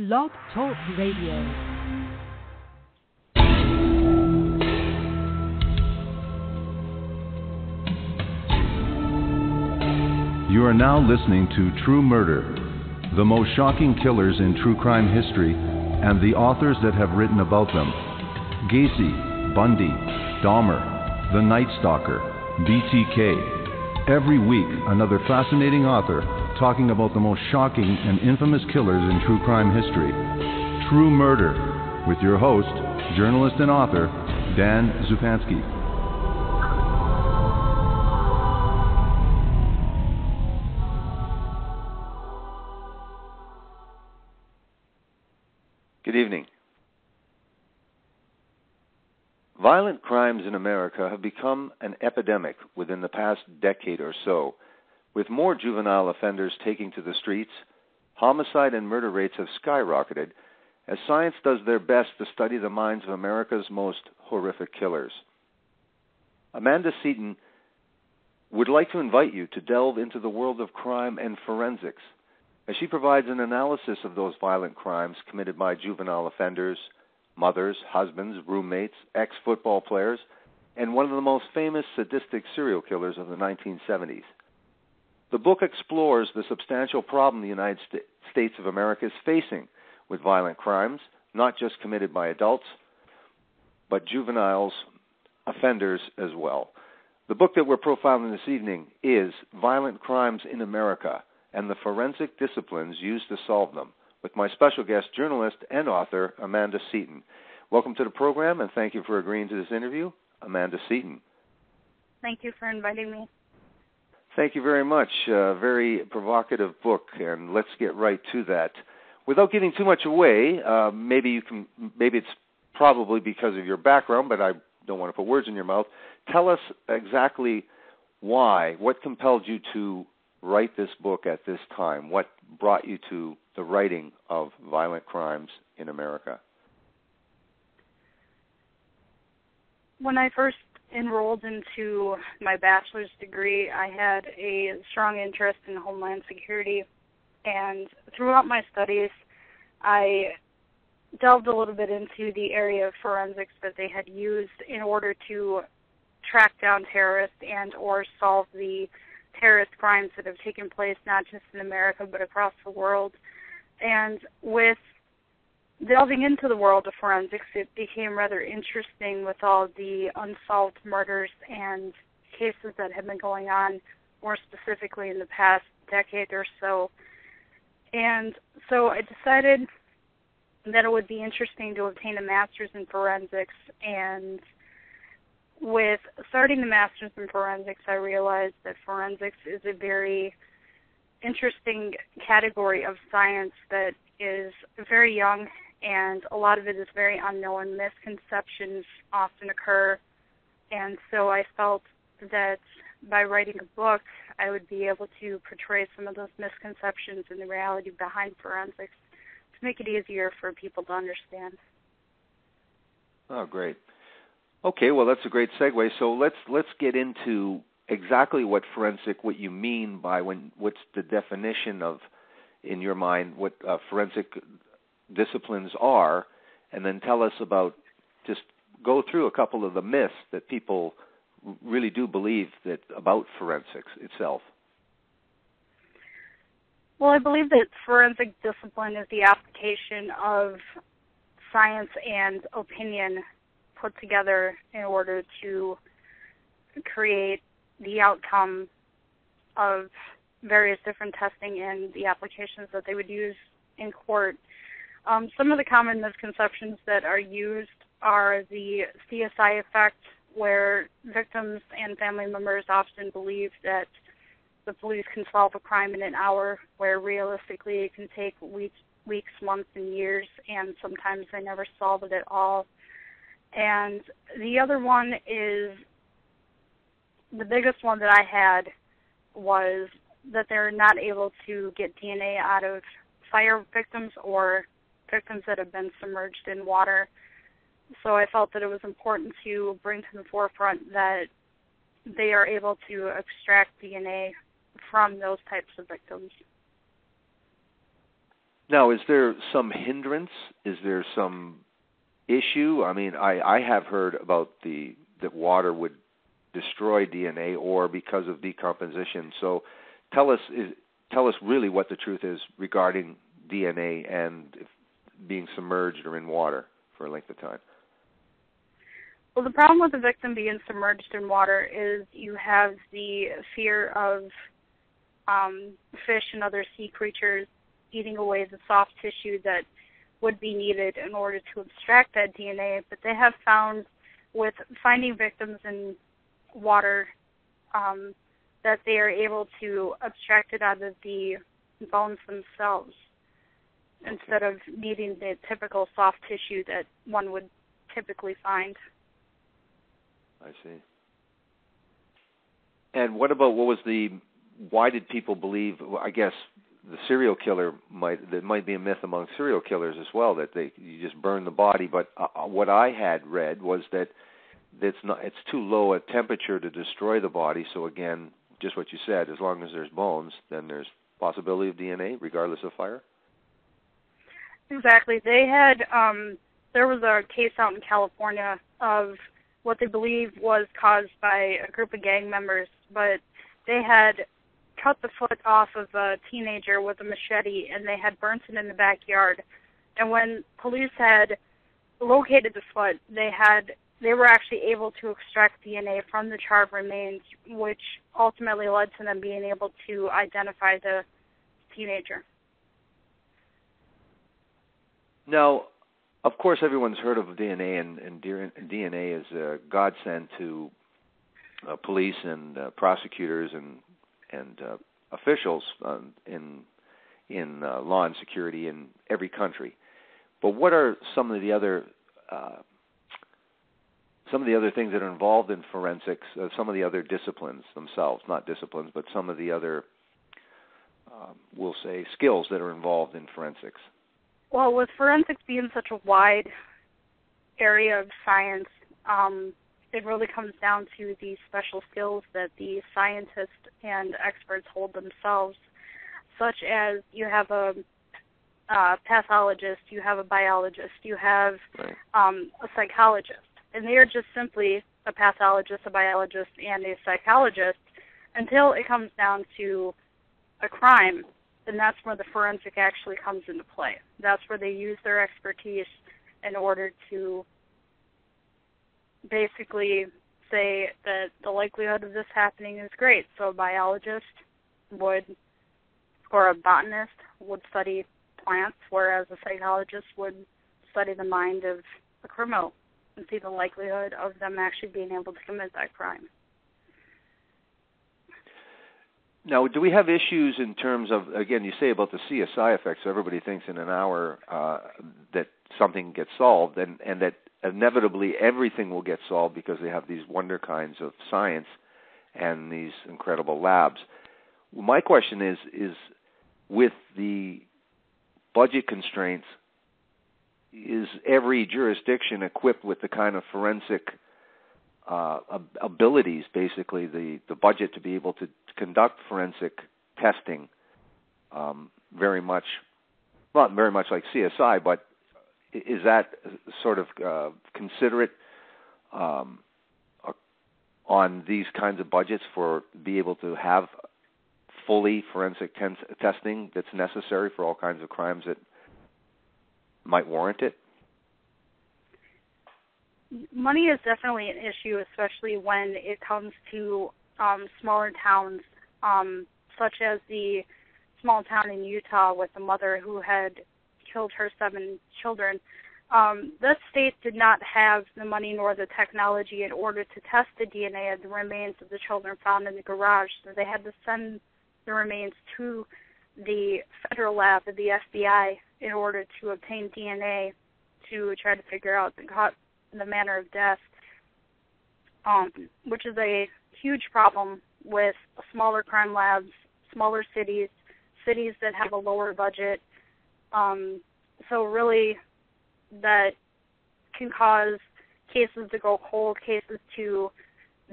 Blog Talk Radio. You are now listening to True Murder, the most shocking killers in true crime history and the authors that have written about them. Gacy, Bundy, Dahmer, The Night Stalker, BTK. Every week, another fascinating author talking about the most shocking and infamous killers in true crime history. True Murder, with your host, journalist and author, Dan Zupansky. Good evening. Violent crimes in America have become an epidemic within the past decade or so. With more juvenile offenders taking to the streets, homicide and murder rates have skyrocketed as science does their best to study the minds of America's most horrific killers. Amanda Seaton would like to invite you to delve into the world of crime and forensics as she provides an analysis of those violent crimes committed by juvenile offenders, mothers, husbands, roommates, ex-football players, and one of the most famous sadistic serial killers of the 1970s. The book explores the substantial problem the United States of America is facing with violent crimes, not just committed by adults, but juveniles, offenders as well. The book that we're profiling this evening is Violent Crimes in America and the Forensic Disciplines Used to Solve Them, with my special guest, journalist and author, Amanda Seaton. Welcome to the program, and thank you for agreeing to this interview, Amanda Seaton. Thank you for inviting me. Thank you very much. Very provocative book, and let's get right to that. Without giving too much away, maybe it's probably because of your background, but I don't want to put words in your mouth. Tell us exactly why, what compelled you to write this book at this time? What brought you to the writing of Violent Crimes in America? When I first enrolled into my bachelor's degree, I had a strong interest in Homeland Security, and throughout my studies, I delved a little bit into the area of forensics that they had used in order to track down terrorists and or solve the terrorist crimes that have taken place not just in America but across the world. And with delving into the world of forensics, it became rather interesting with all the unsolved murders and cases that have been going on, more specifically in the past decade or so. And so I decided that it would be interesting to obtain a master's in forensics, and with starting the master's in forensics, I realized that forensics is a very interesting category of science that is very young, and a lot of it is very unknown. Misconceptions often occur, and so I felt that by writing a book, I would be able to portray some of those misconceptions and the reality behind forensics to make it easier for people to understand. Oh, great. Okay, well, that's a great segue. So let's get into exactly what you mean by what's the definition of, in your mind, what forensic disciplines are, and then tell us about, just go through a couple of the myths that people really do believe that about forensics itself. Well, I believe that forensic discipline is the application of science and opinion put together in order to create the outcome of various different testing and the applications that they would use in court. Some of the common misconceptions that are used are the CSI effect, where victims and family members often believe that the police can solve a crime in an hour, where realistically it can take weeks, months, and years, and sometimes they never solve it at all. And the other one is, the biggest one that I had was that they're not able to get DNA out of fire victims or victims that have been submerged in water. So I felt that it was important to bring to the forefront that they are able to extract DNA from those types of victims. Now, is there some hindrance? Is there some issue? I mean, I have heard about that water would destroy DNA or because of decomposition. So tell us really what the truth is regarding DNA and being submerged or in water for a length of time. Well, the problem with the victim being submerged in water is you have the fear of fish and other sea creatures eating away the soft tissue that would be needed in order to extract that DNA. But they have found with finding victims in water that they are able to extract it out of the bones themselves instead of needing the typical soft tissue that one would typically find. I see. And why did people believe, I guess the serial killer there might be a myth among serial killers as well, that you just burn the body, but what I had read was that it's too low a temperature to destroy the body, so again, just what you said, as long as there's bones, then there's possibility of DNA regardless of fire? Exactly. They had, there was a case out in California of what they believe was caused by a group of gang members, but they had cut the foot off of a teenager with a machete, and they had burnt it in the backyard. And when police had located the foot, they were actually able to extract DNA from the charred remains, which ultimately led to them being able to identify the teenager. Now, of course, everyone's heard of DNA, and DNA is a godsend to police and prosecutors and officials in law and security in every country. But what are some of the other things that are involved in forensics? Some of the other disciplines themselves, not disciplines, but some of the other, we'll say, skills that are involved in forensics. Well, with forensics being such a wide area of science, it really comes down to the special skills that the scientists and experts hold themselves, such as you have a pathologist, you have a biologist, you have a psychologist, and they are just simply a pathologist, a biologist, and a psychologist until it comes down to a crime. And that's where the forensic actually comes into play. That's where they use their expertise in order to basically say that the likelihood of this happening is great. So a biologist or a botanist would study plants, whereas a psychologist would study the mind of a criminal and see the likelihood of them actually being able to commit that crime. Now, do we have issues in terms of, again, you say about the CSI effect, so everybody thinks in an hour that something gets solved, and that inevitably everything will get solved because they have these wonder kinds of science and these incredible labs. My question is with the budget constraints, is every jurisdiction equipped with the kind of forensic abilities, basically the budget to be able to conduct forensic testing, not very much like CSI, but is that sort of considerate on these kinds of budgets for be able to have fully forensic testing that's necessary for all kinds of crimes that might warrant it? Money is definitely an issue, especially when it comes to smaller towns, such as the small town in Utah with a mother who had killed her 7 children. This state did not have the money nor the technology in order to test the DNA of the remains of the children found in the garage, so they had to send the remains to the federal lab of the FBI in order to obtain DNA to try to figure out the manner of death, which is a huge problem with smaller crime labs, smaller cities that have a lower budget. So really that can cause cases to go cold, cases to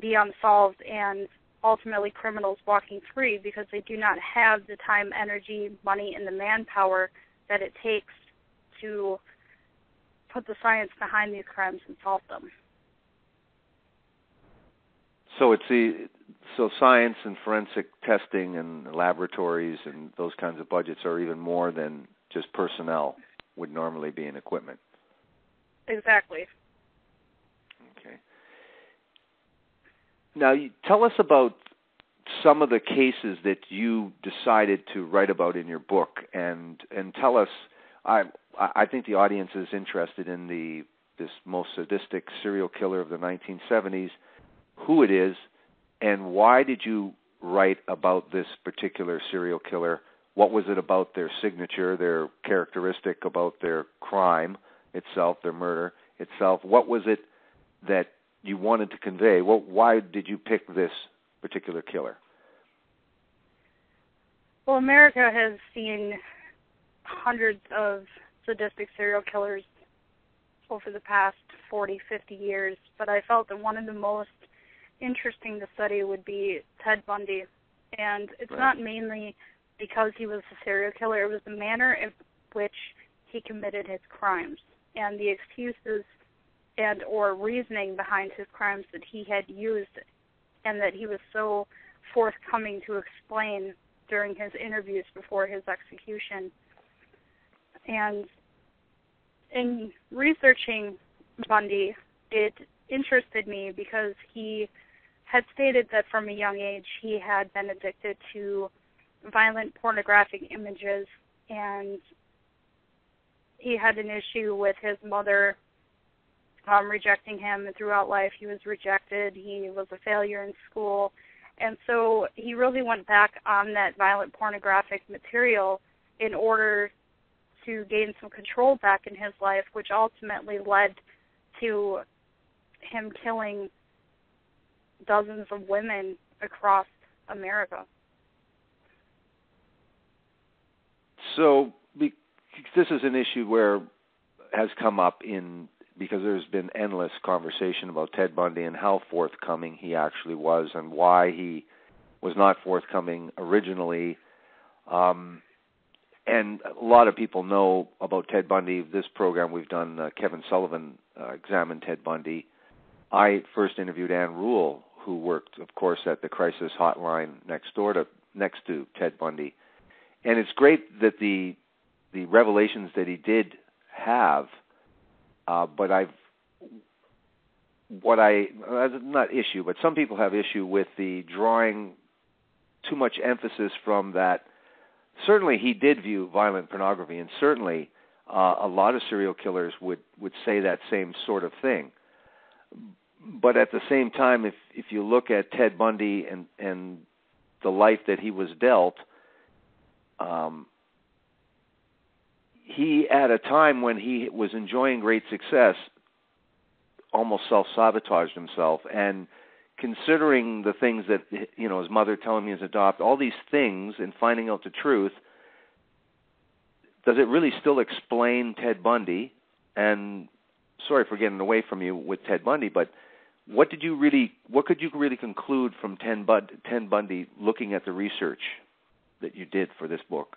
be unsolved, and ultimately criminals walking free because they do not have the time, energy, money, and the manpower that it takes to put the science behind these crimes and solve them. So so science and forensic testing and laboratories and those kinds of budgets are even more than just personnel would normally be in equipment. Exactly. Okay. Now, tell us about some of the cases that you decided to write about in your book, and tell us. I think the audience is interested in this most sadistic serial killer of the 1970s, who it is, and why did you write about this particular serial killer? What was it about their signature, their characteristic, about their crime itself, their murder itself? What was it that you wanted to convey? Why did you pick this particular killer? Well, America has seen hundreds of sadistic serial killers over the past 40, 50 years, but I felt that one of the most interesting to study would be Ted Bundy. And it's not mainly because he was a serial killer, it was the manner in which he committed his crimes and the excuses and or reasoning behind his crimes that he had used and that he was so forthcoming to explain during his interviews before his execution. And in researching Bundy, it interested me because he had stated that from a young age he had been addicted to violent pornographic images, and he had an issue with his mother rejecting him. Throughout life he was rejected. He was a failure in school. And so he really went back on that violent pornographic material in order to gain some control back in his life, which ultimately led to him killing dozens of women across America. So this is an issue where has come up because there's been endless conversation about Ted Bundy and how forthcoming he actually was and why he was not forthcoming originally. And a lot of people know about Ted Bundy. This program we've done, Kevin Sullivan examined Ted Bundy. I first interviewed Ann Rule, who worked, of course, at the crisis hotline next to Ted Bundy. And it's great that the revelations that he did have, but some people have issue with the drawing too much emphasis from that. Certainly he did view violent pornography, and certainly a lot of serial killers would say that same sort of thing. But at the same time, if you look at Ted Bundy and the life that he was dealt, he, at a time when he was enjoying great success, almost self-sabotaged himself. And considering the things that, his mother telling him he was adopted, all these things, and finding out the truth, does it really still explain Ted Bundy? And sorry for getting away from you with Ted Bundy, but what could you really conclude from Ted Bundy looking at the research that you did for this book?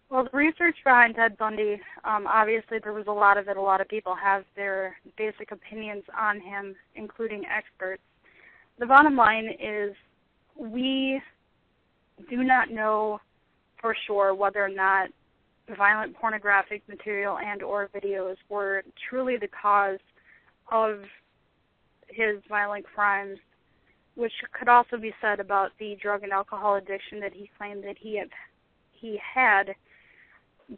Well, the research behind Ted Bundy, obviously there was a lot of it. A lot of people have their basic opinions on him, including experts. The bottom line is we do not know for sure whether or not violent pornographic material and or videos were truly the cause of his violent crimes, which could also be said about the drug and alcohol addiction that he claimed that he had.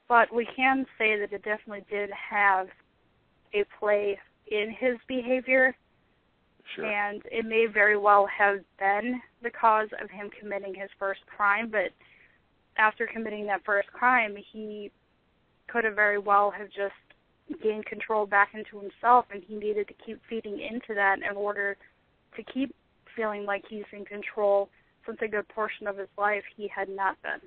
But we can say that it definitely did have a play in his behavior. Sure. And it may very well have been the cause of him committing his first crime, but after committing that first crime, he could have very well have just gained control back into himself, and he needed to keep feeding into that in order to keep feeling like he's in control, since a good portion of his life he had not been.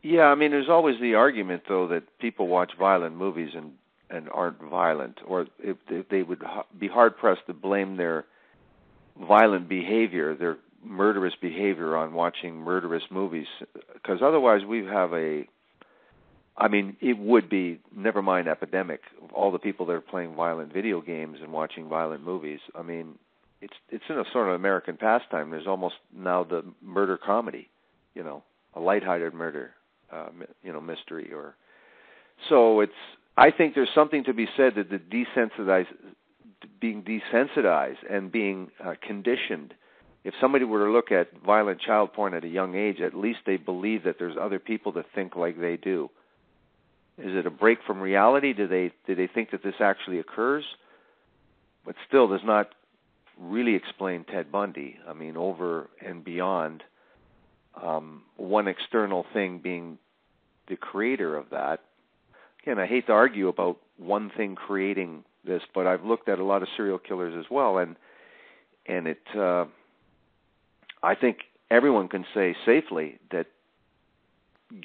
Yeah, I mean, there's always the argument, though, that people watch violent movies and aren't violent, or if they would be hard-pressed to blame their violent behavior, their murderous behavior on watching murderous movies, because otherwise we have it would be, never mind epidemic, all the people that are playing violent video games and watching violent movies. I mean, it's in a sort of American pastime. There's almost now the murder comedy, a lighthearted murder, mystery. So I think there's something to be said that being desensitized and being conditioned. If somebody were to look at violent child porn at a young age, at least they believe that there's other people that think like they do. Is it a break from reality? Do they think that this actually occurs? But still does not really explain Ted Bundy. I mean, over and beyond one external thing being the creator of that. Again, I hate to argue about one thing creating this, but I've looked at a lot of serial killers as well, and it. I think everyone can say safely that,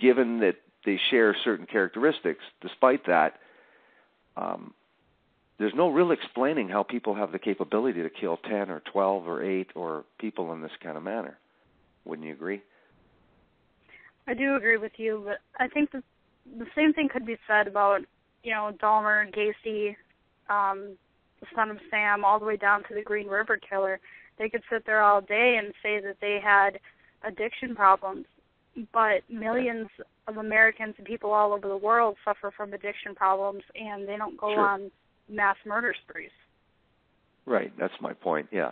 given that they share certain characteristics, despite that, there's no real explaining how people have the capability to kill 10 or 12 or 8 or people in this kind of manner. Wouldn't you agree? I do agree with you, but I think the same thing could be said about, Dahmer, Gacy, the Son of Sam, all the way down to the Green River Killer. They could sit there all day and say that they had addiction problems, but millions of Americans and people all over the world suffer from addiction problems, and they don't go on mass murder sprees. Right, that's my point, yeah.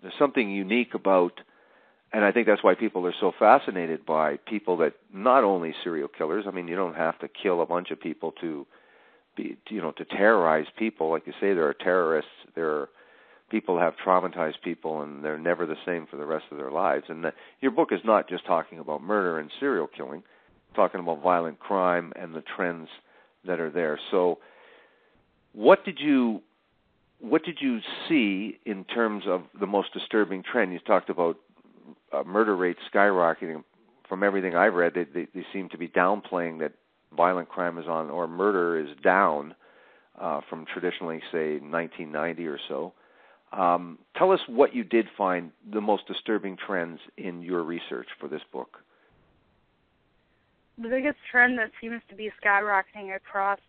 There's something unique about, and I think that's why people are so fascinated by people that, not only serial killers, I mean, you don't have to kill a bunch of people to terrorize people. Like you say, there are terrorists, there are people have traumatized people, and they're never the same for the rest of their lives. And your book is not just talking about murder and serial killing, it's talking about violent crime and the trends that are there. So what did you see in terms of the most disturbing trend? You talked about murder rates skyrocketing. From everything I've read, they seem to be downplaying that violent crime is on, or murder is down from traditionally, say, 1990 or so. Tell us what you did find the most disturbing trends in your research for this book. The biggest trend that seems to be skyrocketing across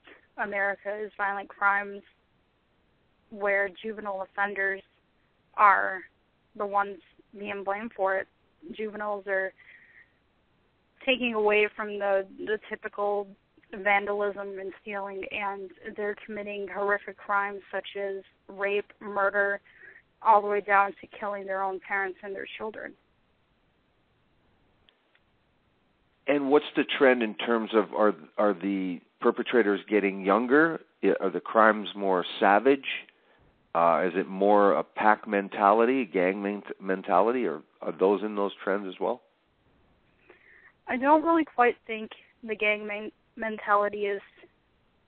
America is violent crimes where juvenile offenders are the ones being blamed for it. Juveniles are taking away from the typical vandalism and stealing, and they're committing horrific crimes such as rape, murder, all the way down to killing their own parents and their children. And what's the trend in terms of, are the perpetrators getting younger? Are the crimes more savage? Is it more a pack mentality, gang mentality, or are those in those trends as well? I don't really quite think the gang mentality is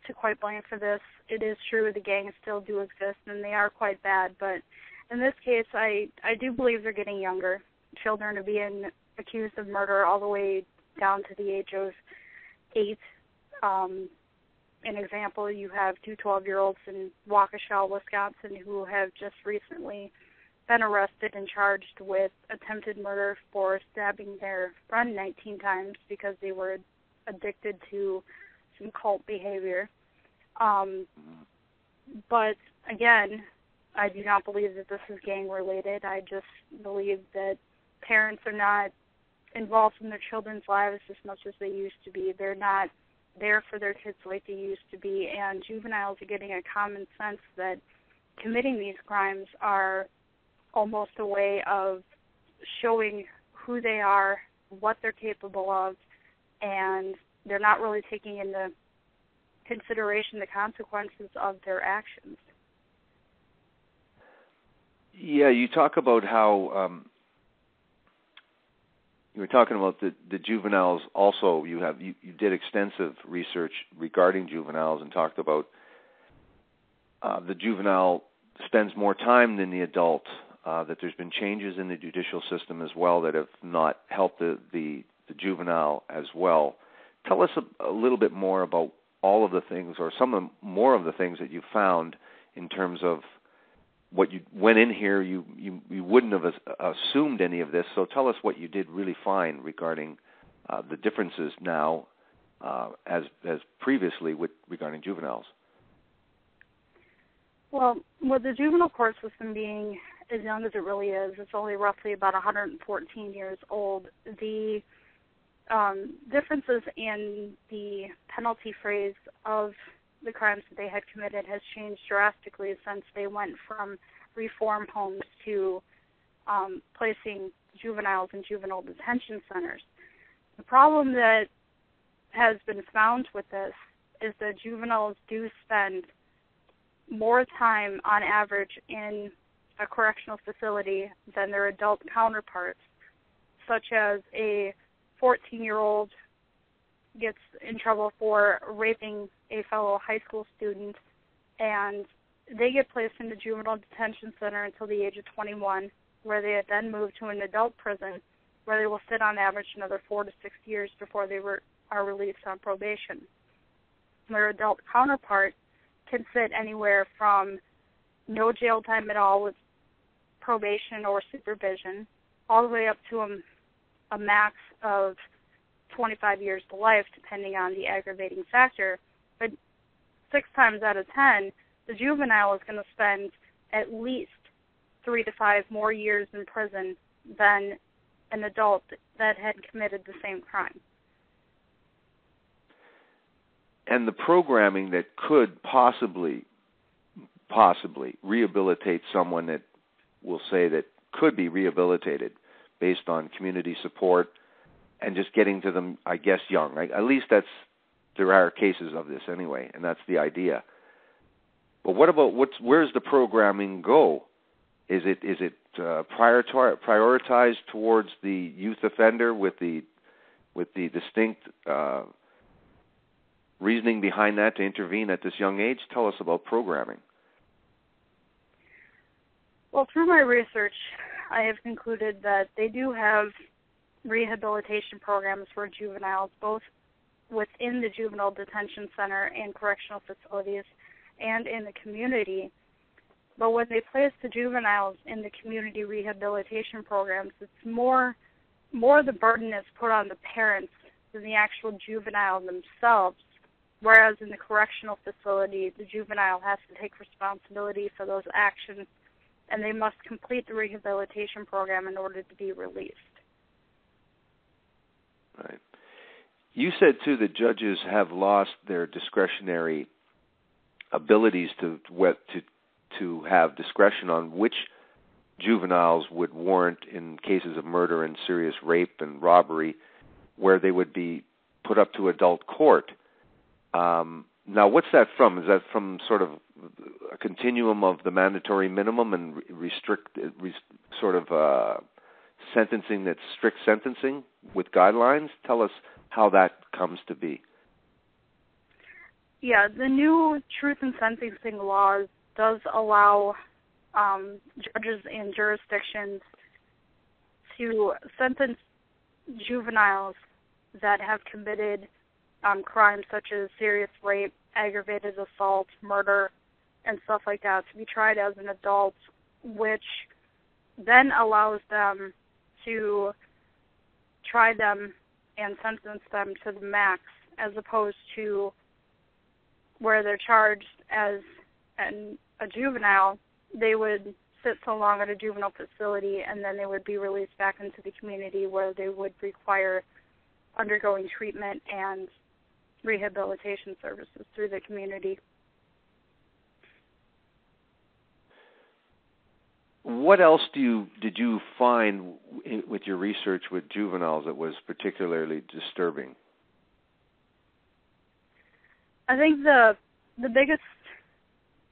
to quite blame for this. It is true the gangs still do exist, and they are quite bad, but in this case, I do believe they're getting younger. Children are being accused of murder all the way down to the age of 8. An example, you have 2 12-year-olds in Waukesha, Wisconsin, who have just recently been arrested and charged with attempted murder for stabbing their friend 19 times because they were addicted to some cult behavior. But again, I do not believe that this is gang-related. I just believe that parents are not involved in their children's lives as much as they used to be. They're not there for their kids like they used to be, and juveniles are getting a common sense that committing these crimes are almost a way of showing who they are, what they're capable of, and they're not really taking into consideration the consequences of their actions. Yeah, you talk about how you were talking about the juveniles. Also, you did extensive research regarding juveniles and talked about the juvenile spends more time than the adult. That there's been changes in the judicial system as well that have not helped the juvenile as well. Tell us a little bit more about all of the things, or more of the things that you found in terms of what you went in here, you wouldn't have assumed any of this. So tell us what you did really find regarding the differences now as previously regarding juveniles. Well, with the juvenile court system being as young as it really is, it's only roughly about 114 years old. The differences in the penalty phrase of the crimes that they had committed has changed drastically since they went from reform homes to placing juveniles in juvenile detention centers. The problem that has been found with this is that juveniles do spend more time on average in a correctional facility than their adult counterparts, such as a 14-year-old gets in trouble for raping a fellow high school student, and they get placed in the juvenile detention center until the age of 21, where they then move to an adult prison, where they will sit on average another 4 to 6 years before they are released on probation. Their adult counterpart can sit anywhere from no jail time at all with probation or supervision, all the way up to a max of 25 years to life, depending on the aggravating factor. But 6 times out of 10, the juvenile is going to spend at least 3 to 5 more years in prison than an adult that had committed the same crime. And the programming that could possibly rehabilitate someone that will say that could be rehabilitated based on community support and just getting to them, I guess, young. Right? At least there are cases of this anyway, and that's the idea. But what about where's the programming go? Is it prioritized towards the youth offender with the distinct reasoning behind that to intervene at this young age? Tell us about programming. Well, through my research, I have concluded that they do have rehabilitation programs for juveniles, both within the juvenile detention center and correctional facilities and in the community. But when they place the juveniles in the community rehabilitation programs, it's more the burden is put on the parents than the actual juvenile themselves. Whereas in the correctional facility, the juvenile has to take responsibility for those actions, and they must complete the rehabilitation program in order to be released. Right. You said, too, that judges have lost their discretionary abilities to have discretion on which juveniles would warrant, in cases of murder and serious rape and robbery, where they would be put up to adult court. Now, what's that from? Is that from sort of a continuum of the mandatory minimum and sentencing that's strict sentencing with guidelines? Tell us how that comes to be. Yeah, the new truth in sentencing laws does allow judges in jurisdictions to sentence juveniles that have committed crimes such as serious rape, aggravated assault, murder, and stuff like that to be tried as an adult, which then allows them to try them and sentence them to the max, as opposed to where they're charged as a juvenile. They would sit so long at a juvenile facility and then they would be released back into the community, where they would require undergoing treatment and rehabilitation services through the community. What else did you find with your research with juveniles that was particularly disturbing? I think the biggest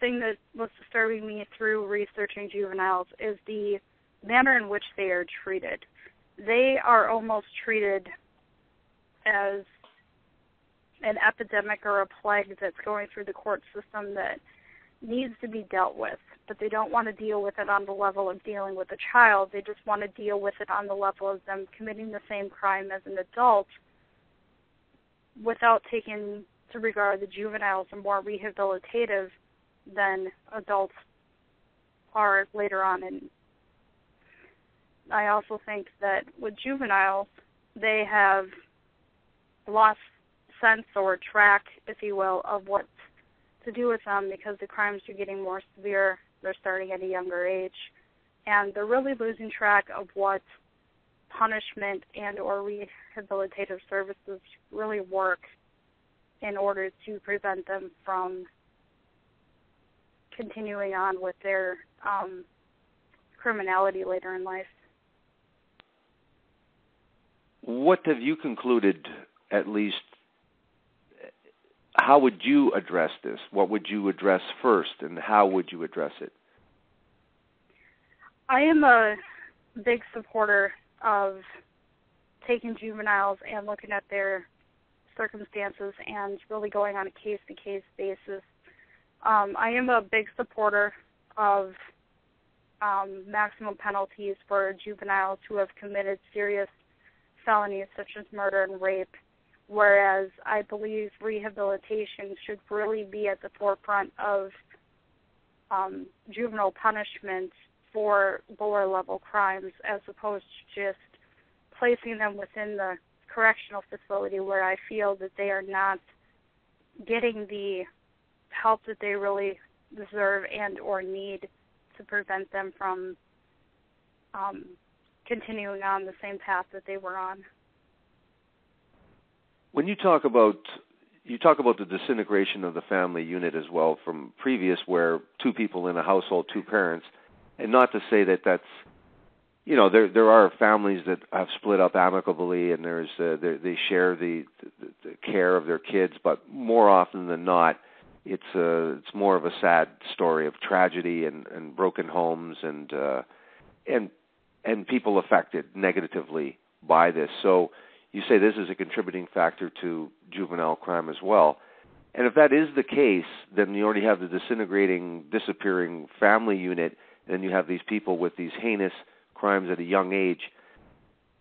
thing that was disturbing me through researching juveniles is the manner in which they are treated. They are almost treated as an epidemic or a plague that's going through the court system that needs to be dealt with, but they don't want to deal with it on the level of dealing with a child. They just want to deal with it on the level of them committing the same crime as an adult, without taking to regard the juveniles as more rehabilitative than adults are later on. And I also think that with juveniles, they have lost sense or track, if you will, of what to do with them because the crimes are getting more severe. They're starting at a younger age. And they're really losing track of what punishment and or rehabilitative services really work in order to prevent them from continuing on with their criminality later in life. What have you concluded, at least, how would you address this? What would you address first, and how would you address it? I am a big supporter of taking juveniles and looking at their circumstances and really going on a case-to-case basis. I am a big supporter of maximum penalties for juveniles who have committed serious felonies such as murder and rape, whereas I believe rehabilitation should really be at the forefront of juvenile punishment for lower-level crimes as opposed to just placing them within the correctional facility where I feel that they are not getting the help that they really deserve and or need to prevent them from continuing on the same path that they were on. When you talk about the disintegration of the family unit as well from previous, where two people in a household, two parents, and not to say that that's, there are families that have split up amicably and they share the care of their kids, but more often than not, it's more of a sad story of tragedy and broken homes and people affected negatively by this. So you say this is a contributing factor to juvenile crime as well. And if that is the case, then you already have the disappearing family unit, and then you have these people with these heinous crimes at a young age.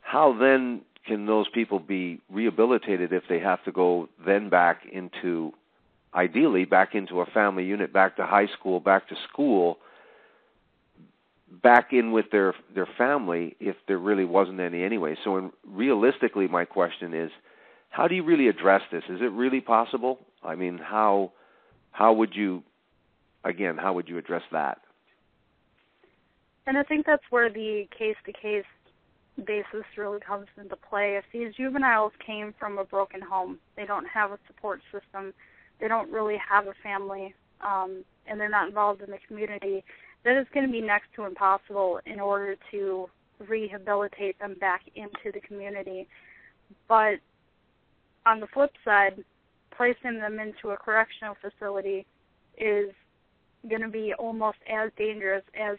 How then can those people be rehabilitated if they have to go then ideally back into a family unit, back to high school, back to school, back in with their family if there really wasn't any anyway? So realistically, my question is, how do you really address this? Is it really possible? I mean, how would you address that? And I think that's where the case-to-case basis really comes into play. If these juveniles came from a broken home, they don't have a support system, they don't really have a family, and they're not involved in the community, then it's going to be next to impossible in order to rehabilitate them back into the community. But on the flip side, placing them into a correctional facility is going to be almost as dangerous as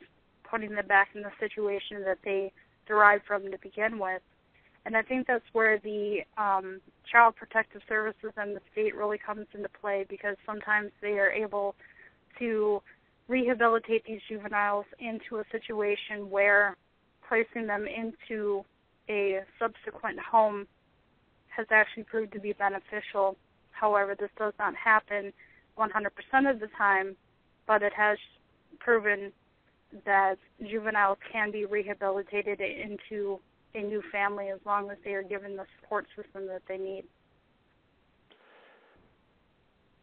putting them back in the situation that they derived from to begin with. And I think that's where the Child Protective Services and the state really comes into play, because sometimes they are able to rehabilitate these juveniles into a situation where placing them into a subsequent home has actually proved to be beneficial. However, this does not happen 100% of the time, but it has proven that juveniles can be rehabilitated into a new family as long as they are given the support system that they need.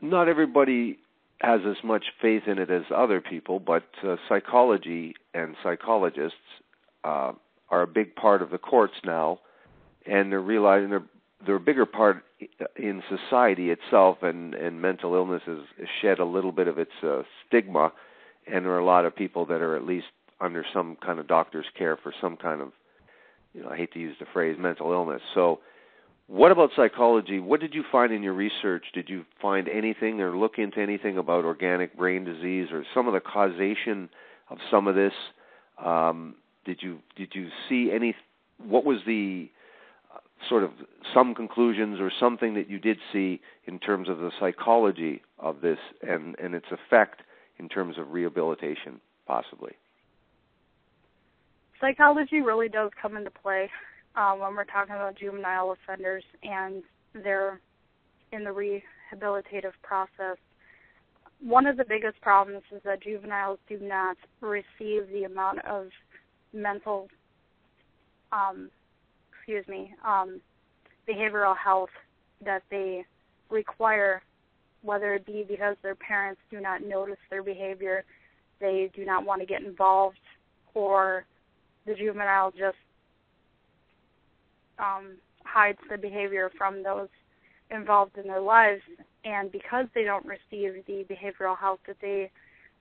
Not everybody has as much faith in it as other people, but psychology and psychologists are a big part of the courts now, and they're realizing they're a bigger part in society itself, and mental illness has shed a little bit of its stigma, and there are a lot of people that are at least under some kind of doctor's care for some kind of, I hate to use the phrase, mental illness. So what about psychology? What did you find in your research? Did you find anything or look into anything about organic brain disease or some of the causation of some of this? Did you see any? What was the sort of some conclusions or something that you did see in terms of the psychology of this and its effect in terms of rehabilitation, possibly? Psychology really does come into play when we're talking about juvenile offenders and they're in the rehabilitative process. one of the biggest problems is that juveniles do not receive the amount of mental, behavioral health that they require, whether it be because their parents do not notice their behavior, they do not want to get involved, or the juvenile just hides the behavior from those involved in their lives. And because they don't receive the behavioral health that they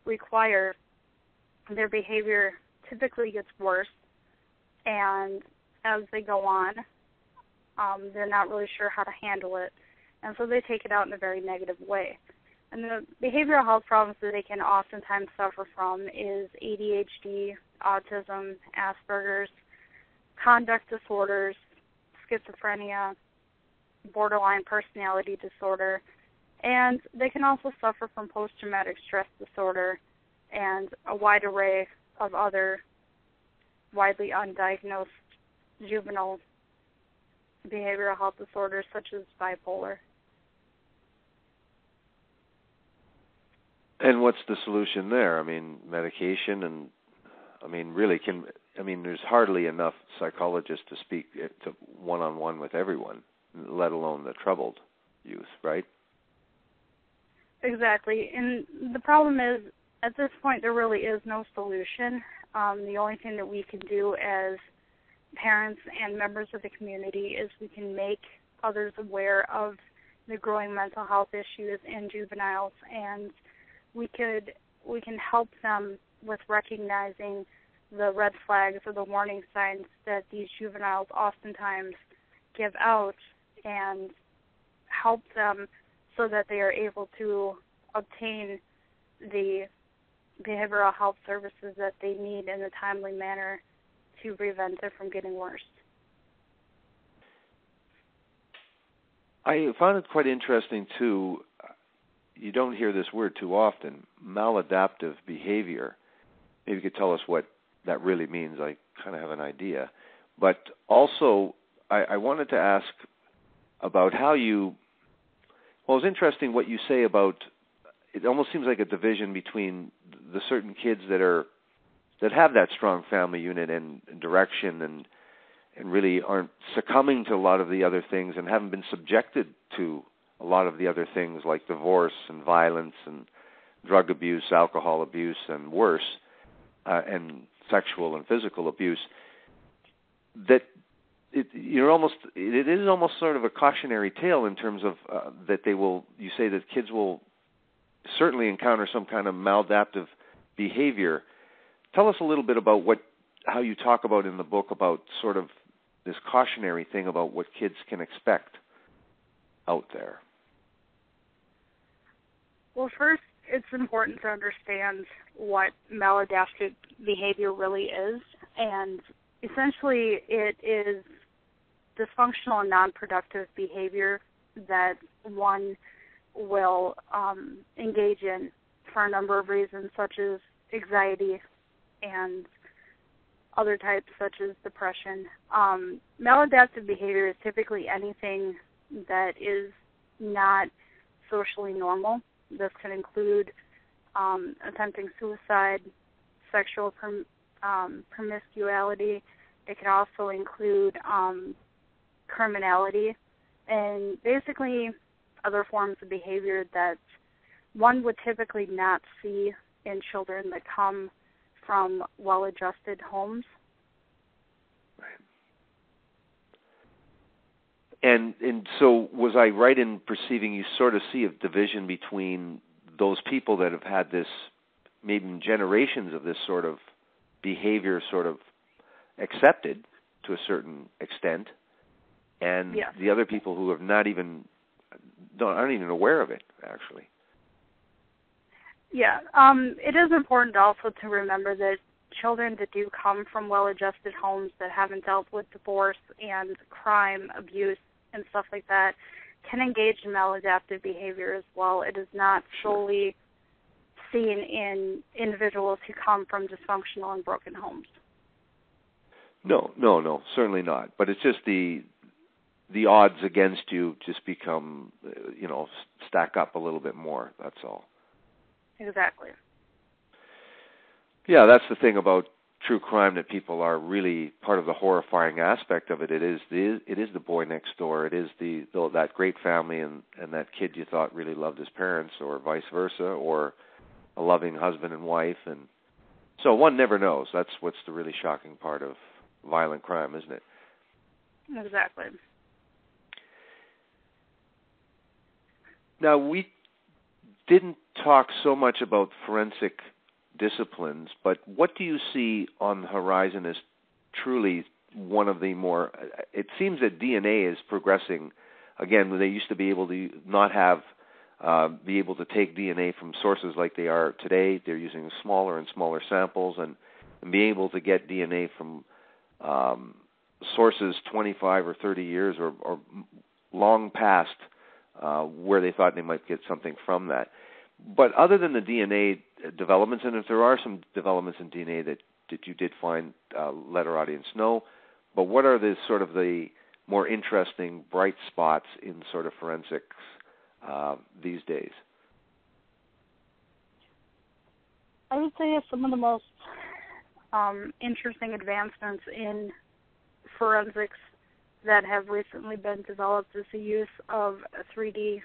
require, their behavior typically gets worse. And as they go on, they're not really sure how to handle it. And so they take it out in a very negative way. And the behavioral health problems that they can oftentimes suffer from is ADHD, autism, Asperger's, conduct disorders, schizophrenia, borderline personality disorder, and they can also suffer from post-traumatic stress disorder and a wide array of other widely undiagnosed juvenile behavioral health disorders such as bipolar. And what's the solution there? I mean, medication, and there's hardly enough psychologists to speak to one-on-one with everyone, let alone the troubled youth, right? Exactly. And the problem is, at this point, there really is no solution. The only thing that we can do as parents and members of the community is we can make others aware of the growing mental health issues in juveniles, and we can help them with recognizing the red flags or the warning signs that these juveniles oftentimes give out, and help them so that they are able to obtain the behavioral health services that they need in a timely manner to prevent it from getting worse. I found it quite interesting, too. You don't hear this word too often, maladaptive behavior. Maybe you could tell us what that really means. I kind of have an idea. But also, I wanted to ask about how you, well, it's interesting what you say about, it almost seems like a division between the certain kids that have that strong family unit and direction and really aren't succumbing to a lot of the other things and haven't been subjected to a lot of the other things like divorce and violence and drug abuse, alcohol abuse, and worse, and sexual and physical abuse, that it is almost sort of a cautionary tale in terms of that you say that kids will certainly encounter some kind of maladaptive behavior. Tell us a little bit about how you talk about in the book about sort of this cautionary thing about what kids can expect out there. Well, first, it's important to understand what maladaptive behavior really is, and essentially it is dysfunctional and non-productive behavior that one will engage in for a number of reasons, such as anxiety and other types such as depression. Maladaptive behavior is typically anything that is not socially normal. This can include attempting suicide, sexual promiscuity. It can also include criminality, and basically other forms of behavior that one would typically not see in children that come from well-adjusted homes. Right. And so was I right in perceiving you sort of see a division between those people that have had this, maybe generations of this sort of behavior sort of accepted to a certain extent, and yes, the other people who have aren't even aware of it, actually? Yeah. It is important also to remember that children that do come from well-adjusted homes that haven't dealt with divorce and crime, abuse, and stuff like that can engage in maladaptive behavior as well. It is not solely seen in individuals who come from dysfunctional and broken homes. No, certainly not. But it's just the odds against you just become, stack up a little bit more. That's all. Exactly. Yeah, that's the thing about true crime, that people are really part of the horrifying aspect of it. It is the boy next door. It is that great family and that kid you thought really loved his parents, or vice versa, or a loving husband and wife. And so one never knows. That's what's the really shocking part of violent crime, isn't it? Exactly. Now, we didn't talk so much about forensic disciplines, but what do you see on the horizon as truly one of the more, it seems that DNA is progressing. Again, they used to be able to not have, be able to take DNA from sources like they are today. They're using smaller and smaller samples, and be able to get DNA from sources 25 or 30 years or long past where they thought they might get something from that. But other than the DNA developments, and if there are some developments in DNA that you did find, let our audience know, but what are the sort of the more interesting bright spots in sort of forensics these days? I would say some of the most interesting advancements in forensics that have recently been developed is the use of 3D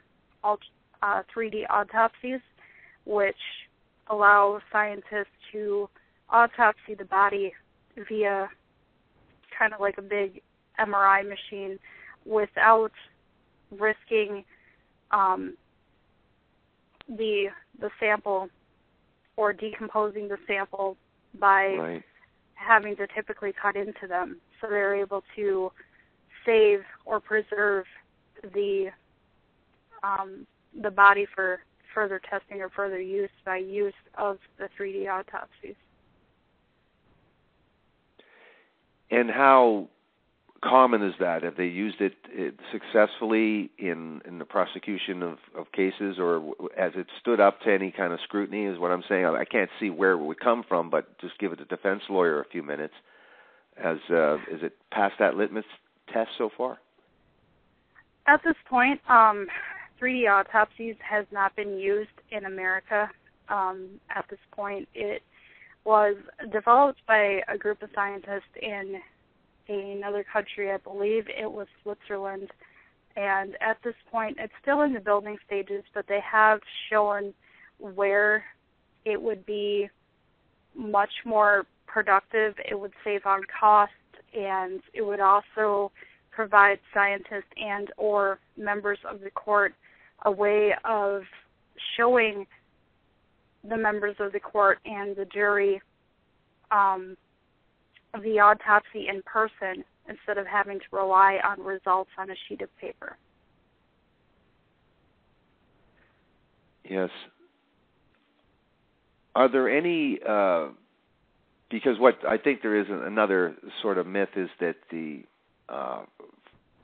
autopsies, which allow scientists to autopsy the body via kind of like a big MRI machine without risking the sample or decomposing the sample by having to typically cut into them. So they're able to save or preserve the body for further testing or further use by use of the 3D autopsies. And how common is that? Have they used it successfully in the prosecution of cases, or has it stood up to any kind of scrutiny, is what I'm saying? I can't see where it would come from, but just give it a defense lawyer a few minutes. Is it passed that litmus test so far? At this point, 3D autopsies has not been used in America. At this point, it was developed by a group of scientists in another country. I believe it was Switzerland. And at this point, it's still in the building stages, but they have shown where it would be much more productive. It would save on cost, and it would also provide scientists and or members of the court a way of showing the members of the court and the jury the autopsy in person instead of having to rely on results on a sheet of paper. Yes. Are there any, because what I think there is another sort of myth is that the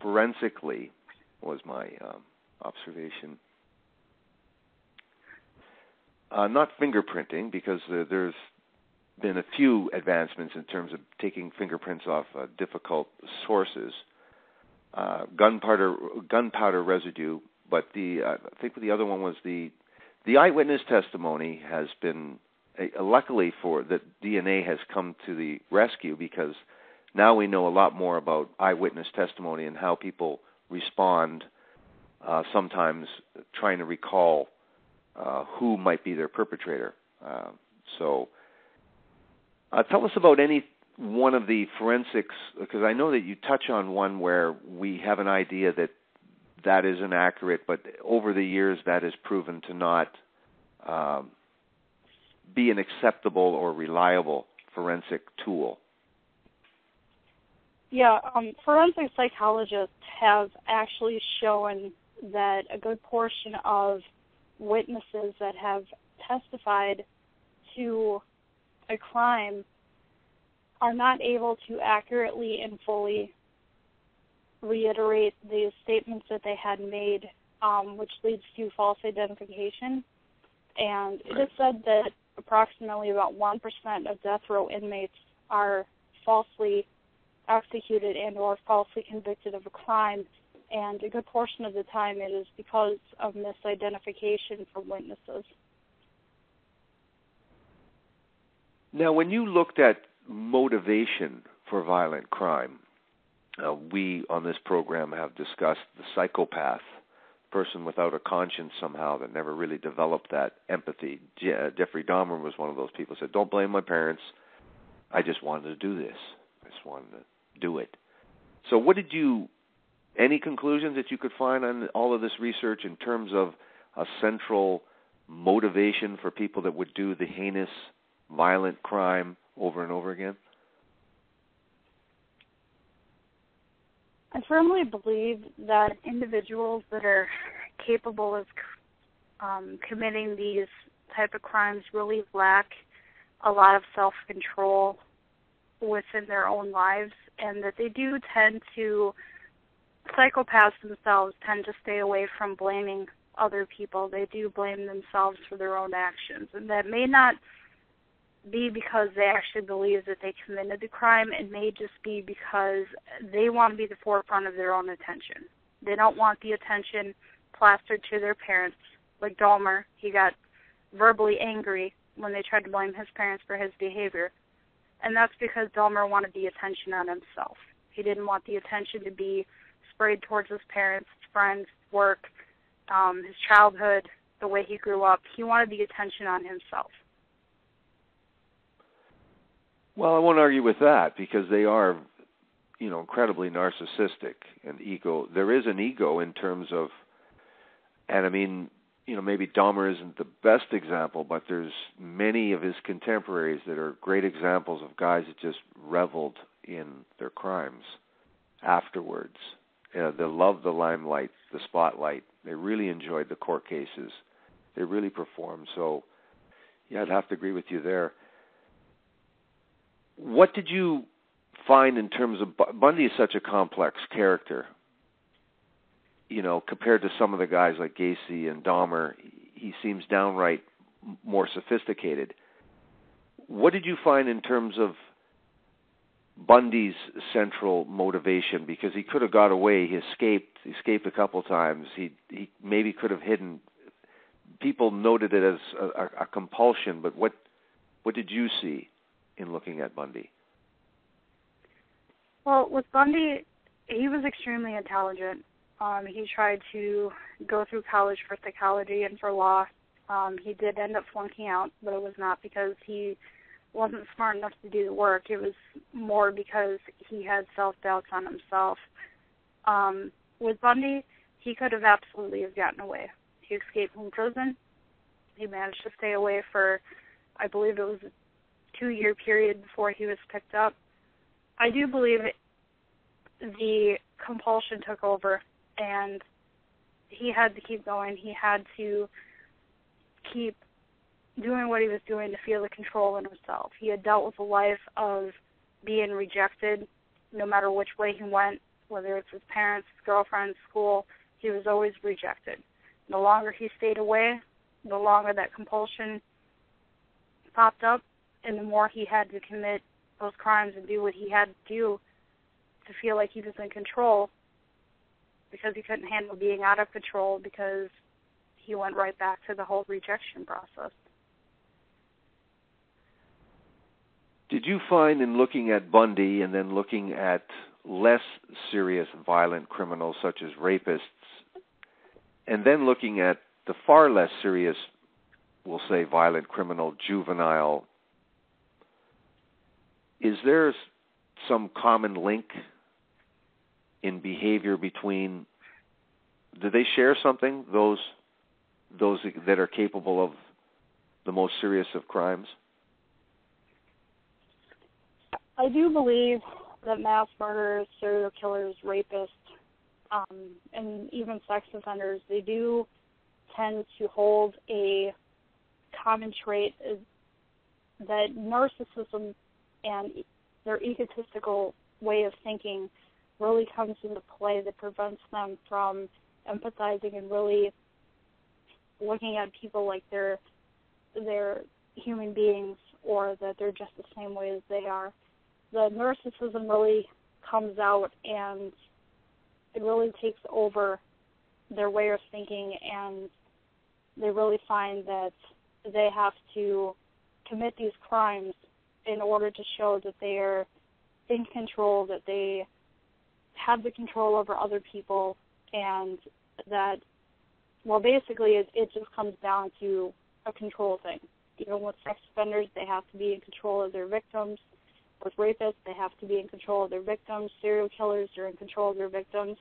forensically was my observation, not fingerprinting, because there's been a few advancements in terms of taking fingerprints off difficult sources, gunpowder residue, but I think the other one was the eyewitness testimony has been, luckily for that, DNA has come to the rescue, because now we know a lot more about eyewitness testimony and how people respond, sometimes trying to recall who might be their perpetrator. So tell us about any one of the forensics, because I know that you touch on one where we have an idea that is inaccurate, but over the years that has proven to not be an acceptable or reliable forensic tool. Yeah, forensic psychologists have actually shown that a good portion of witnesses that have testified to a crime are not able to accurately and fully reiterate the statements that they had made, which leads to false identification. And it is said that approximately about 1% of death row inmates are falsely executed and or falsely convicted of a crime, and a good portion of the time it is because of misidentification from witnesses. Now, when you looked at motivation for violent crime, we on this program have discussed the psychopath, person without a conscience somehow that never really developed that empathy. Jeffrey Dahmer was one of those people who said, don't blame my parents. I just wanted to do this. I just wanted to do it. So any conclusions that you could find on all of this research in terms of a central motivation for people that would do the heinous, violent crime over and over again? I firmly believe that individuals that are capable of committing these type of crimes really lack a lot of self-control within their own lives, and that they do psychopaths themselves tend to stay away from blaming other people. They do blame themselves for their own actions, and that may not be because they actually believe that they committed the crime. It may just be because they want to be the forefront of their own attention. They don't want the attention plastered to their parents. Like Dahmer, he got verbally angry when they tried to blame his parents for his behavior. And that's because Dahmer wanted the attention on himself. He didn't want the attention to be sprayed towards his parents, his friends, work, his childhood, the way he grew up. He wanted the attention on himself. Well, I won't argue with that because they are, incredibly narcissistic and ego. There is an ego in terms of, and I mean, maybe Dahmer isn't the best example, but there's many of his contemporaries that are great examples of guys that just reveled in their crimes afterwards. They loved the limelight, the spotlight. They really enjoyed the court cases. They really performed. So, yeah, I'd have to agree with you there. What did you find in terms of Bundy is such a complex character, compared to some of the guys like Gacy and Dahmer. He seems downright more sophisticated. What did you find in terms of Bundy's central motivation? Because he could have got away. He escaped a couple times. He maybe could have hidden. People noted it as a compulsion, but what did you see in looking at Bundy? Well, with Bundy, he was extremely intelligent. He tried to go through college for psychology and for law. He did end up flunking out, but it was not because he wasn't smart enough to do the work. It was more because he had self-doubts on himself. With Bundy, he could have absolutely gotten away. He escaped from prison. He managed to stay away for, I believe it was a 2-year period before he was picked up. I do believe the compulsion took over, and he had to keep going. He had to keep doing what he was doing to feel the control in himself. He had dealt with a life of being rejected no matter which way he went, whether it's his parents, his girlfriend, school. He was always rejected. The longer he stayed away, the longer that compulsion popped up, and the more he had to commit those crimes and do what he had to do to feel like he was in control, because he couldn't handle being out of control, because he went right back to the whole rejection process. Did you find in looking at Bundy and then looking at less serious violent criminals such as rapists, and then looking at the far less serious, we'll say, violent criminal, juvenile, is there some common link in behavior between, do they share something, those that are capable of the most serious of crimes? I do believe that mass murderers, serial killers, rapists, and even sex offenders, they do tend to hold a common trait that narcissism and their egotistical way of thinking really comes into play, that prevents them from empathizing and really looking at people like they're human beings, or that they're just the same way as they are. The narcissism really comes out, and it really takes over their way of thinking, and they really find that they have to commit these crimes in order to show that they are in control, that they have the control over other people, and that, well, basically it just comes down to a control thing. Even with sex offenders, they have to be in control of their victims. With rapists, they have to be in control of their victims. Serial killers are in control of their victims.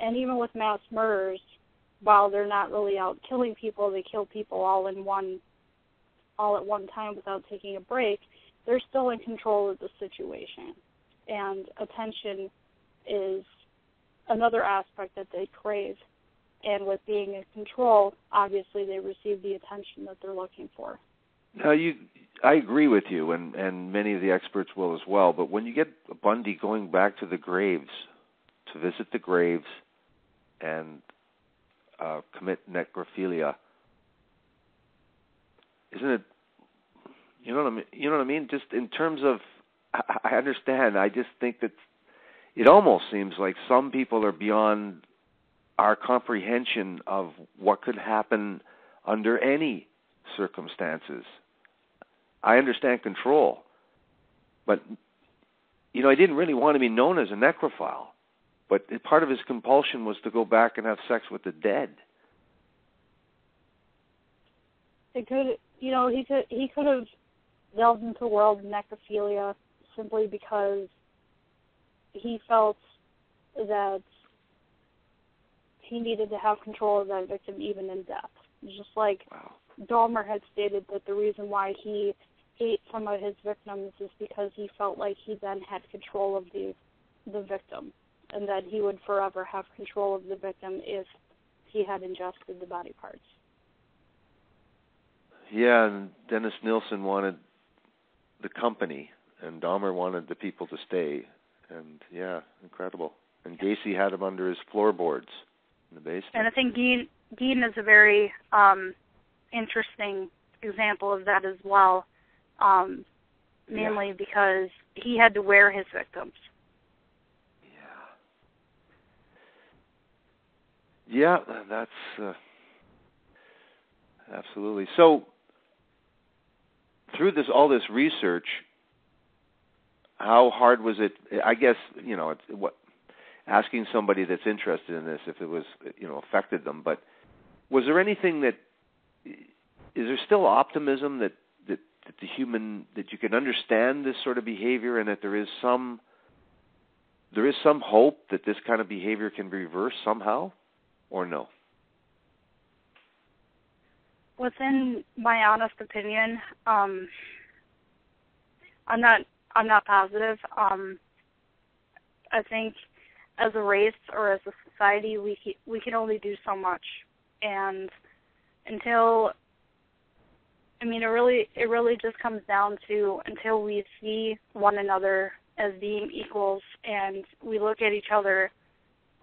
And even with mass murderers, while they're not really out killing people, they kill people all at one time without taking a break, they're still in control of the situation. And attention is another aspect that they crave. And with being in control, obviously they receive the attention that they're looking for. Now, I agree with you, and many of the experts will as well, but when you get Bundy going back to the graves, to visit the graves and commit necrophilia, isn't it, you know what I mean? Just in terms of, I understand, I just think that it almost seems like some people are beyond our comprehension of what could happen under any circumstances. I understand control, but, I didn't really want to be known as a necrophile, but part of his compulsion was to go back and have sex with the dead. He could have delved into the world of necrophilia simply because he felt that he needed to have control of that victim even in death. Just like Dahmer had stated that the reason why he ate some of his victims is because he felt like he then had control of the victim, and that he would forever have control of the victim if he had ingested the body parts. Yeah, and Dennis Nilsen wanted the company, and Dahmer wanted the people to stay, and yeah, incredible. And Gacy had him under his floorboards in the basement. And I think Dean is a very interesting example of that as well, mainly because he had to wear his victims. Yeah, that's absolutely. So, through all this research, how hard was it? I guess asking somebody that's interested in this if it was affected them. But was there anything that is there still optimism that you can understand this sort of behavior, and that there is some hope that this kind of behavior can be reversed somehow, or no? Within my honest opinion, I'm not positive. I think as a race or as a society, we can only do so much, and it really just comes down to until we see one another as being equals and we look at each other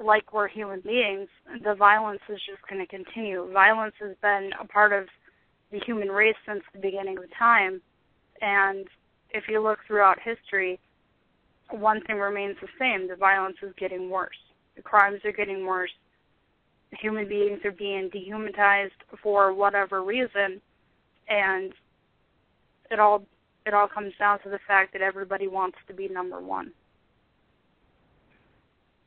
like we're human beings, the violence is just going to continue. Violence has been a part of the human race since the beginning of time, and if you look throughout history, one thing remains the same: the violence is getting worse. The crimes are getting worse. The human beings are being dehumanized for whatever reason, and it all comes down to the fact that everybody wants to be number one.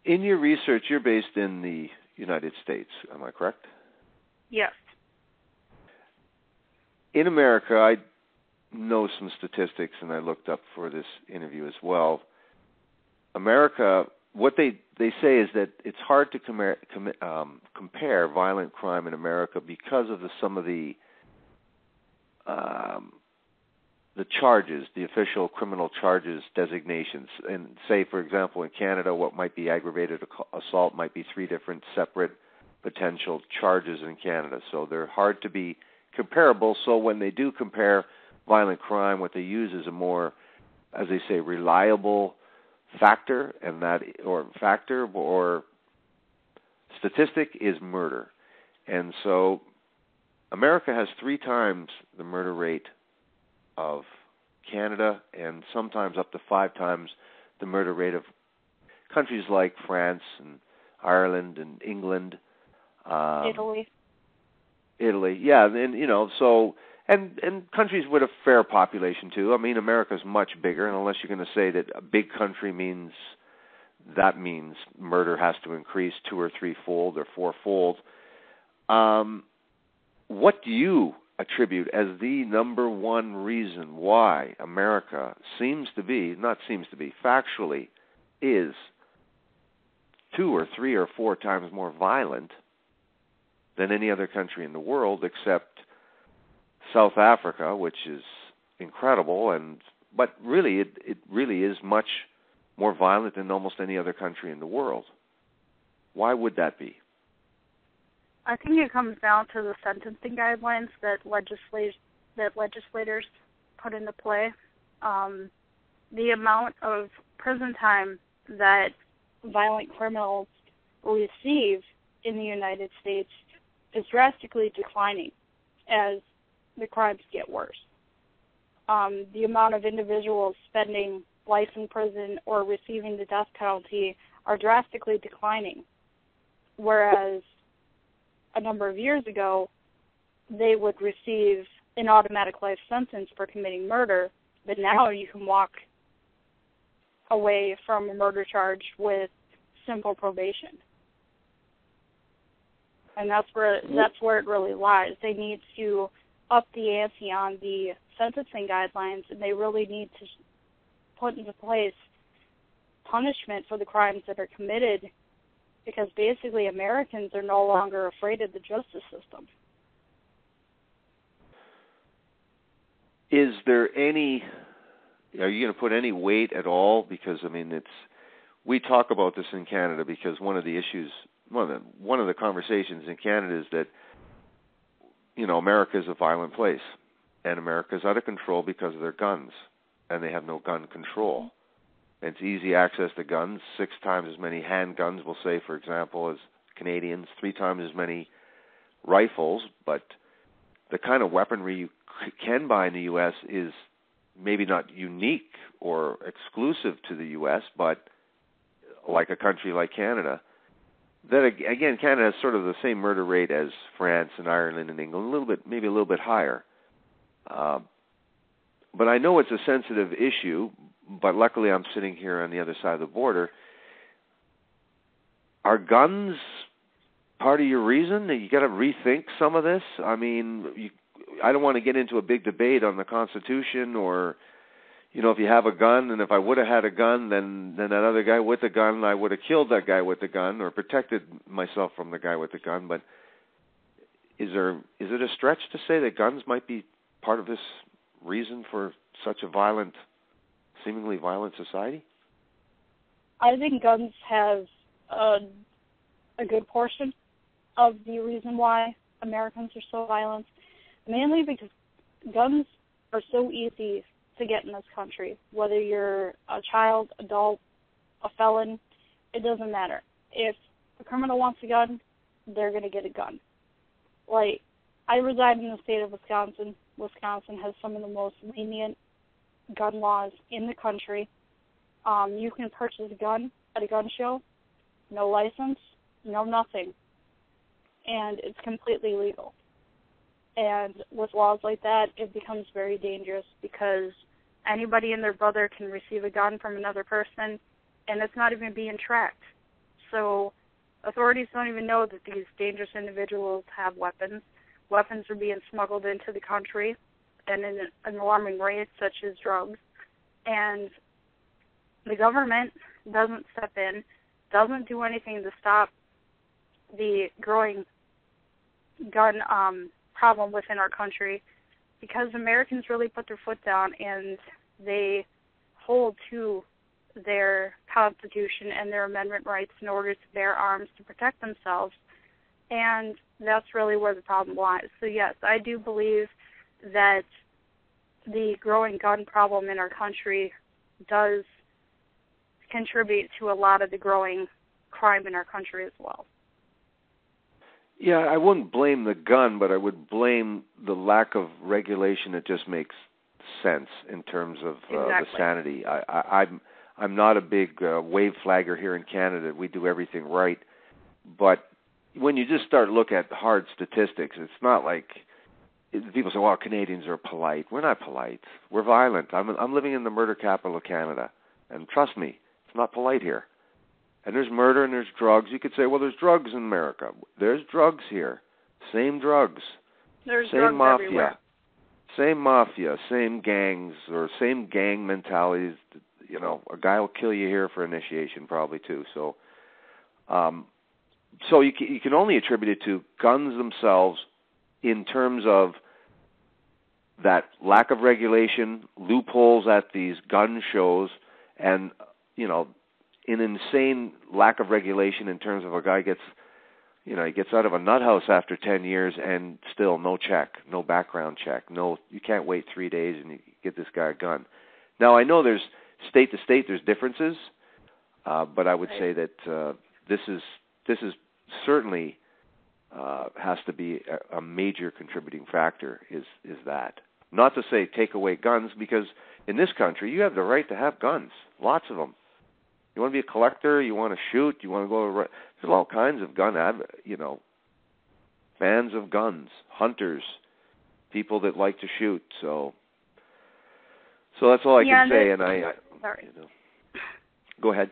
In your research, you're based in the United States, am I correct? Yes. In America, I know some statistics, and I looked up for this interview as well. America, what they say is that it's hard to compare violent crime in America because of some of the charges, the official criminal charges designations. And say, for example, in Canada, what might be aggravated assault might be 3 different separate potential charges in Canada. So they're hard to be comparable. So when they do compare violent crime, what they use is a more, as they say, reliable factor, and that or statistic is murder. And so America has 3 times the murder rate of Canada, and sometimes up to 5 times the murder rate of countries like France and Ireland and England. Italy. Yeah, and And countries with a fair population too. I mean, America's much bigger, and unless you're going to say that a big country means murder has to increase 2 or 3-fold or 4-fold. What do you attribute as the number one reason why America factually is 2 or 3 or 4 times more violent than any other country in the world except South Africa, which is incredible, but really it really is much more violent than almost any other country in the world. Why would that be? I think it comes down to the sentencing guidelines that legislators put into play. The amount of prison time that violent criminals receive in the United States is drastically declining as the crimes get worse. The amount of individuals spending life in prison or receiving the death penalty are drastically declining, whereas a number of years ago, they would receive an automatic life sentence for committing murder, but now you can walk away from a murder charge with simple probation. And that's where it really lies. They need to up the ante on the sentencing guidelines, and they really need to put into place punishment for the crimes that are committed, because basically Americans are no longer afraid of the justice system. Is there are you going to put any weight at all? Because, I mean, we talk about this in Canada because one of the issues, one of the conversations in Canada is that, America is a violent place, and America is out of control because of their guns, and they have no gun control. It's easy access to guns, 6 times as many handguns, we'll say, for example, as Canadians, 3 times as many rifles, but the kind of weaponry you can buy in the U.S. is maybe not unique or exclusive to the U.S., but like a country like Canada. Then again, Canada has sort of the same murder rate as France and Ireland and England, maybe a little bit higher. But I know it's a sensitive issue, but luckily I'm sitting here on the other side of the border. Are guns part of your reason? You got to rethink some of this? I mean, I don't want to get into a big debate on the Constitution or, if you have a gun, and if I would have had a gun, then that other guy with the gun, I would have killed that guy with the gun or protected myself from the guy with the gun. But is it a stretch to say that guns might be part of this reason for such a seemingly violent society? I think guns have a good portion of the reason why Americans are so violent, mainly because guns are so easy to get in this country. Whether you're a child, adult, a felon, it doesn't matter. If a criminal wants a gun, they're going to get a gun. Like, I reside in the state of Wisconsin. Wisconsin has some of the most lenient gun laws in the country. You can purchase a gun at a gun show, no license, no nothing, and it's completely legal. And with laws like that, it becomes very dangerous because anybody and their brother can receive a gun from another person, and it's not even being tracked. So authorities don't even know that these dangerous individuals have weapons. Weapons are being smuggled into the country and in an alarming rate, such as drugs. And the government doesn't step in, doesn't do anything to stop the growing gun problem within our country, because Americans really put their foot down and they hold to their Constitution and their amendment rights in order to bear arms to protect themselves. And that's really where the problem lies. So yes, I do believe that the growing gun problem in our country does contribute to a lot of the growing crime in our country as well. Yeah, I wouldn't blame the gun, but I would blame the lack of regulation that just makes sense in terms of the sanity. I'm not a big wave flagger here in Canada. We do everything right. But when you just start looking at hard statistics, it's not like people say, well, Canadians are polite. We're not polite. We're violent. I'm living in the murder capital of Canada. And trust me, it's not polite here. And there's murder and there's drugs. You could say, well, there's drugs in America. There's drugs here. Same drugs. There's same drugs mafia. everywhere. Same mafia, same gangs, or same gang mentalities. You know, a guy will kill you here for initiation probably too. So you can only attribute it to guns themselves in terms of that lack of regulation, loopholes at these gun shows, and, you know, an insane lack of regulation in terms of a guy gets, you know, he gets out of a nut house after 10 years and still no check, no background check, you can't wait 3 days and you get this guy a gun. Now, I know there's state to state, there's differences, but I would say that this is certainly has to be a major contributing factor is that. Not to say take away guns, because in this country you have the right to have guns, lots of them. You want to be a collector, you want to shoot, you want to go to, there's all kinds of fans of guns, hunters, people that like to shoot. So that's all I can say. And sorry. You know, go ahead.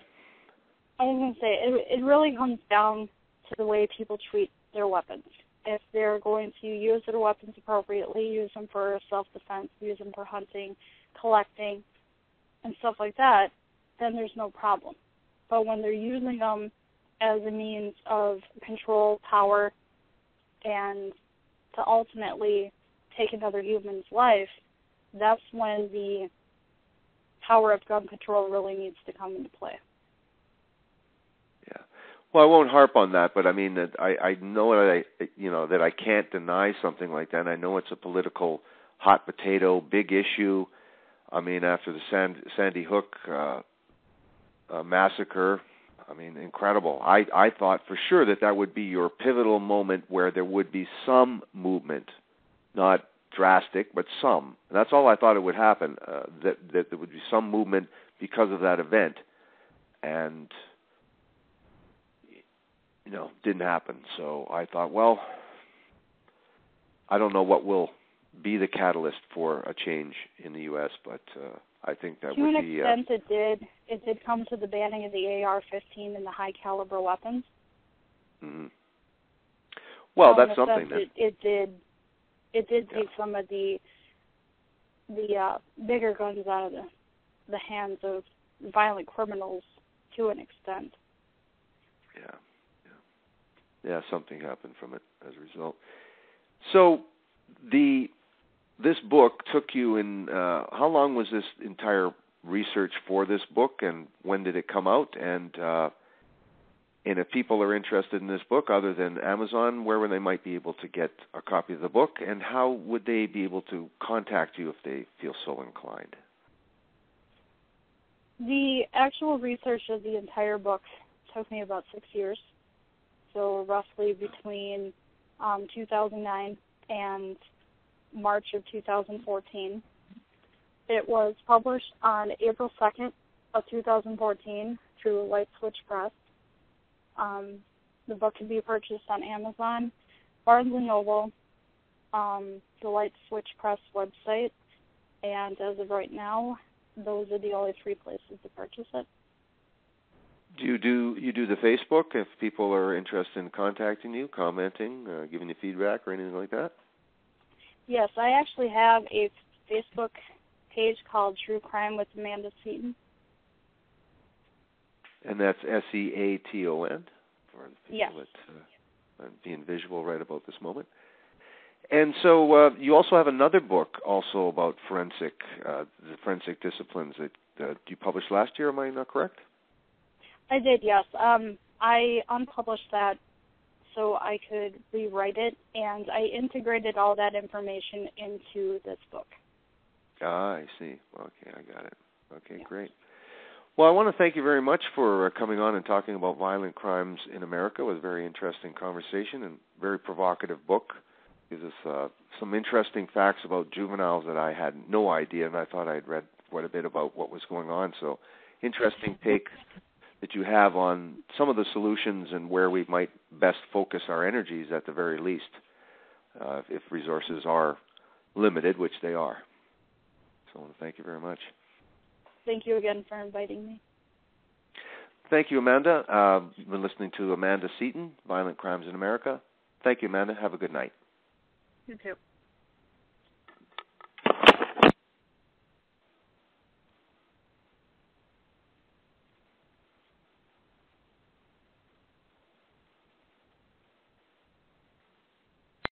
I was going to say, it really comes down to the way people treat their weapons. If they're going to use their weapons appropriately, use them for self-defense, use them for hunting, collecting, and stuff like that, then there's no problem. But when they're using them as a means of control, power, and to ultimately take another human's life, that's when the power of gun control really needs to come into play. Yeah. Well, I won't harp on that, but I mean that I know that I can't deny something like that. I know it's a political hot potato, big issue. I mean, after the Sandy Hook massacre, I mean, incredible. I thought for sure that would be your pivotal moment where there would be some movement, not drastic, but some. And that's all I thought it would happen, that there would be some movement because of that event. And, you know, didn't happen. So I thought, well, I don't know what will be the catalyst for a change in the U.S., but I think that would be... To an extent, it did come to the banning of the AR-15 and the high-caliber weapons. Mm-hmm. Well, that's something. It did take some of the bigger guns out of the hands of violent criminals to an extent. Yeah, something happened from it as a result. So this book took you in, how long was this entire research for this book, and when did it come out? And if people are interested in this book, other than Amazon, where would they might be able to get a copy of the book, and how would they be able to contact you if they feel so inclined? The actual research of the entire book took me about 6 years, so roughly between 2009 and March of 2014. It was published on April 2nd of 2014 through Light Switch Press. The book can be purchased on Amazon, Barnes & Noble, the Light Switch Press website, and as of right now, those are the only 3 places to purchase it. Do you do the Facebook if people are interested in contacting you, commenting, giving you feedback or anything like that? Yes, I actually have a Facebook page called True Crime with Amanda Seaton. And that's Seaton for the people yes. that are being visual right about this moment. And so you also have another book also about the forensic disciplines that you published last year. Am I not correct? I did, yes. I unpublished that so I could rewrite it, and I integrated all that information into this book. I see. Okay, I got it. Okay, yeah. Great. Well, I want to thank you very much for coming on and talking about violent crimes in America. It was a very interesting conversation and very provocative book. Gives us some interesting facts about juveniles that I had no idea, and I thought I'd read quite a bit about what was going on. So interesting take that you have on some of the solutions and where we might best focus our energies at the very least. if resources are limited, which they are. So I want to thank you very much. Thank you again for inviting me. Thank you, Amanda. You've been listening to Amanda Seaton, Violent Crimes in America. Thank you, Amanda. Have a good night. You too.